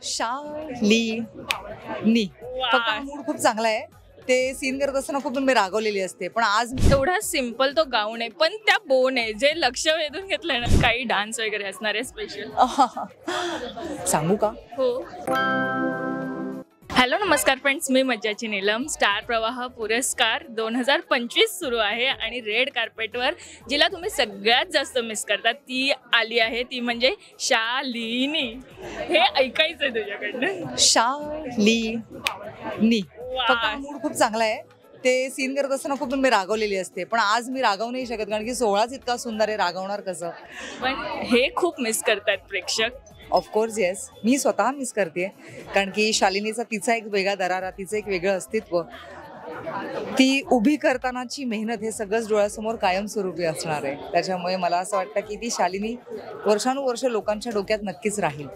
शालिनी फक्त मूड खूप चांगला आहे. ते सीन करत असताना खूप मी रागवलेली असते, पण आज एवढा सिंपल तो गाऊन आहे, पण त्या बोन आहे जे लक्ष वेधून घेतलंय ना. काही डान्स वगैरे असणार आहे स्पेशल? सांगू का? हो. हॅलो नमस्कार फ्रेंड्स, मी मज्जाची नीलम. स्टार प्रवाह पुरस्कार 2025 सुरू आहे आणि रेड कार्पेटवर जिला तुम्ही सगळ्यात जास्त मिस करता ती आली आहे, ती म्हणजे शालिनी. हे ऐकायचं आहे तुझ्याकडनं. शालिनी फक्त मूड खूप चांगला आहे. ते सीन करत असताना खूप मी रागवलेली असते, पण आज मी रागवू नाही शकत कारण की सोहळाच इतका सुंदर आहे, रागवणार कसं? पण हे खूप मिस करतात प्रेक्षक. ऑफकोर्स येस, मी स्वतः मिस करते कारण की शालिनीचा तिचा एक वेगळा दरारा, तिचं एक वेगळं अस्तित्व, ती उभी करतानाची मेहनत हे सगळंच डोळ्यासमोर कायमस्वरूपी असणार आहे. त्याच्यामुळे मला असं वाटतं की ती शालिनी वर्षानुवर्ष लोकांच्या डोक्यात नक्कीच राहील.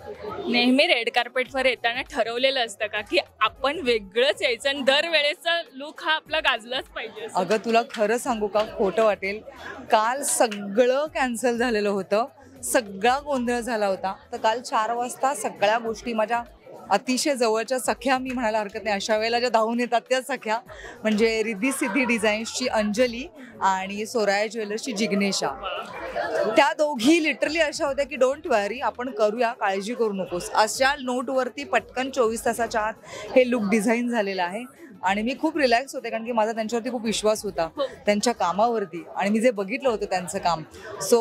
नेहमी रेड कार्पेटवर येताना ठरवलेलं असतं का की आपण वेगळंच यायचं आणि दरवेळेचा लुक हा आपला गाजलाच पाहिजे? अगं तुला खरं सांगू का, खोटं वाटेल, काल सगळं कॅन्सल झालेलं होतं, सगळा गोंधळ झाला होता. तर काल 4 वाजता सगळ्या गोष्टी माझ्या अतिशय जवळच्या सख्या, मी म्हणायला हरकत नाही, अशा वेळेला ज्या धावून येतात त्या सख्या म्हणजे रिद्धी सिद्धी डिझाईन्सची अंजली आणि सोराया ज्वेलर्सची जिग्नेशा, त्या दोघी लिटरली अशा होत्या की डोंट वरी, आपण करूया, काळजी करू नकोस, अशा नोटवरती पटकन 24 तासाच्या आत हे लुक डिझाईन झालेलं आहे. आणि मी खूप रिलॅक्स होते कारण की माझा त्यांच्यावरती खूप विश्वास होता, त्यांच्या कामावरती, आणि मी जे बघितलं होतं त्यांचं काम. सो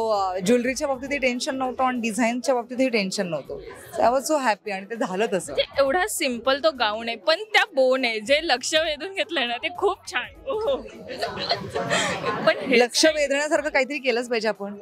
ज्वेलरीच्या बाबतीतही टेन्शन नव्हतं आणि डिझाईनच्या बाबतीतही टेन्शन नव्हतं. आय वॉज सो हॅपी आणि ते झालं तसं. एवढा सिंपल तो गाऊन आहे, पण त्या बोन आहे जे लक्ष वेधून घेतलंय ना, ते खूप छान. पण लक्ष वेधण्यासारखं काहीतरी केलंच पाहिजे आपण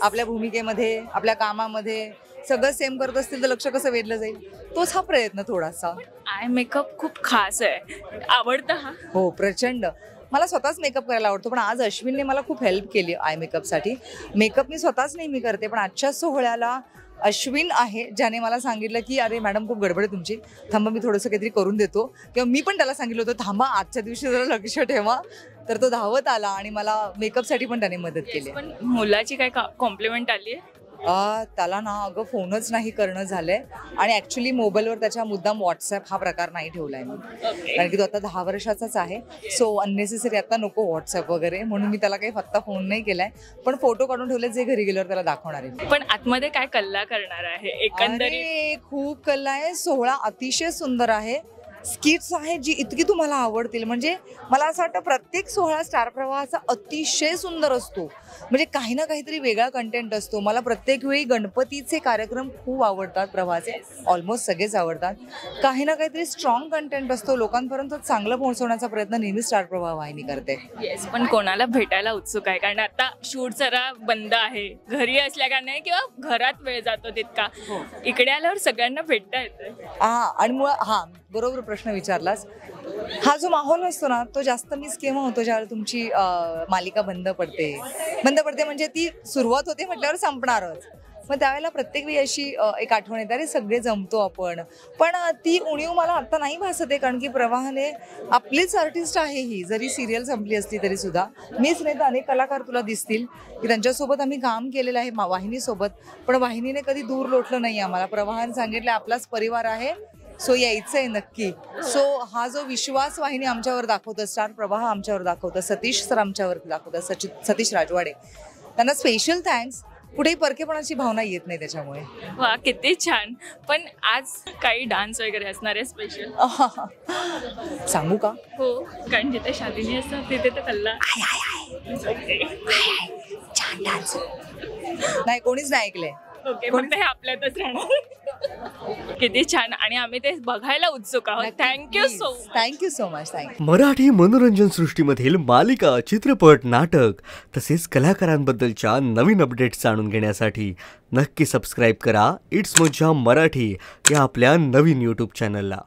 आपल्या भूमिकेमध्ये, आपल्या कामामध्ये. सगळं सेम करत असतील तर लक्ष कसं वेधलं जाईल? तोच हा प्रयत्न थोडासा. आय मेकअप खूप खास आहे, आवडतं हा? हो, प्रचंड. मला स्वतःच मेकअप करायला आवडतो, पण आज अश्विनने मला खूप हेल्प केली आय मेकअपसाठी. मेकअप मी स्वतःच नेहमी करते, पण आजच्या सोहळ्याला अश्विन आहे ज्याने मला सांगितलं की अरे मॅडम खूप गडबड आहे तुमची, थांबा मी थोडंसं काहीतरी करून देतो. किंवा मी पण त्याला सांगितलं होतं थांबा आजच्या दिवशी जरा लक्ष ठेवा, तर तो धावत आला आणि मला मेकअपसाठी पण त्याने मदत केली. पण मुलाची काय कॉम्प्लिमेंट आली आहे? त्याला ना अगं फोनच नाही करणं झालंय आणि ॲक्च्युली मोबाईलवर त्याच्या मुद्दाम व्हॉट्सॲप हा प्रकार नाही ठेवलाय मी, कारण की तो आता 10 वर्षाचाच आहे. सो अननेसेसरी आता नको व्हॉट्सॲप वगैरे, म्हणून मी त्याला काही फक्त फोन नाही केलाय, पण फोटो काढून ठेवले जे घरी गेल्यावर त्याला दाखवणार आहे. पण आतमध्ये काय कल्ला करणार आहे? एकंदरीत खूप कल्ला आहे. सोहळा अतिशय सुंदर आहे, स्किट्स आहेत जी इतकी तुम्हाला आवडतील. म्हणजे मला असं वाटतं प्रत्येक सोहळा स्टार प्रवाहाचा अतिशय सुंदर असतो, म्हणजे काही ना काहीतरी वेगळा कंटेंट असतो. मला प्रत्येक वेळी गणपतीचे कार्यक्रम खूप आवडतात, प्रवाहाचे ऑलमोस्ट सगळेच आवडतात. काही ना काहीतरी स्ट्रॉंग कंटेंट असतो, लोकांपर्यंत चांगलं पोहोचवण्याचा प्रयत्न नेहमी स्टार प्रवाह वाहिनी करते. येस, पण कोणाला भेटायला उत्सुक आहे? कारण आता शूट जरा बंद आहे, घरी असल्या का नाही, किंवा घरात वेळ जातो तितका, इकडे आल्यावर सगळ्यांना भेटता येतं. आणि मुळात बरोबर प्रश्न विचारलास. हा जो माहोल असतो ना, तो जास्त मिस केव्हा होतो? ज्यावेळेला तुमची मालिका बंद पडते म्हणजे ती सुरुवात होते म्हटल्यावर संपणारच, मग त्यावेळेला प्रत्येक वेळी अशी एक आठवण येते, अरे सगळे जमतो आपण. पण ती उणीव मला आता नाही भासत आहे, कारण की प्रवाहाने आपलीच आर्टिस्ट आहे ही, जरी सिरियल संपली असली तरी सुद्धा. मीच नाही तर अनेक कलाकार तुला दिसतील की त्यांच्यासोबत आम्ही काम केलेलं आहे वाहिनीसोबत, पण वाहिनीने कधी दूर लोटलं नाही आम्हाला. प्रवाहाने सांगितलं आपलाच परिवार आहे, सो यायचंय नक्की. सो हा जो विश्वास वाहिनी आमच्यावर दाखवतं, स्टार प्रवाह आमच्यावर दाखवतं, सतीश सर आमच्यावर दाखवतात, सतीश राजवाडे, त्यांना स्पेशल थँक्स. पुढे परकेपणाची भावना येत नाही त्याच्यामुळे. वा, किती छान. पण आज काही डान्स वगैरे असणार आहे स्पेशल? सांगू का? हो, कारण जिथे शालिनी असतात तिथे तर कल्ला छान डान्स नाही, कोणीच नाही ऐकलंय. ओके, पण हे आपल्यातच राहणार. किती छान, आणि आम्ही ते बघायला उत्सुक आहोत. Thank you so much. मराठी मनोरंजन सृष्टीमधील मालिका, चित्रपट, नाटक तसेच कलाकारांबद्दलच्या नवीन अपडेट्स जाणून घेण्यासाठी नक्की सबस्क्राईब करा इट्स मज्जा मराठी या आपल्या नवीन यूट्यूब चॅनलला.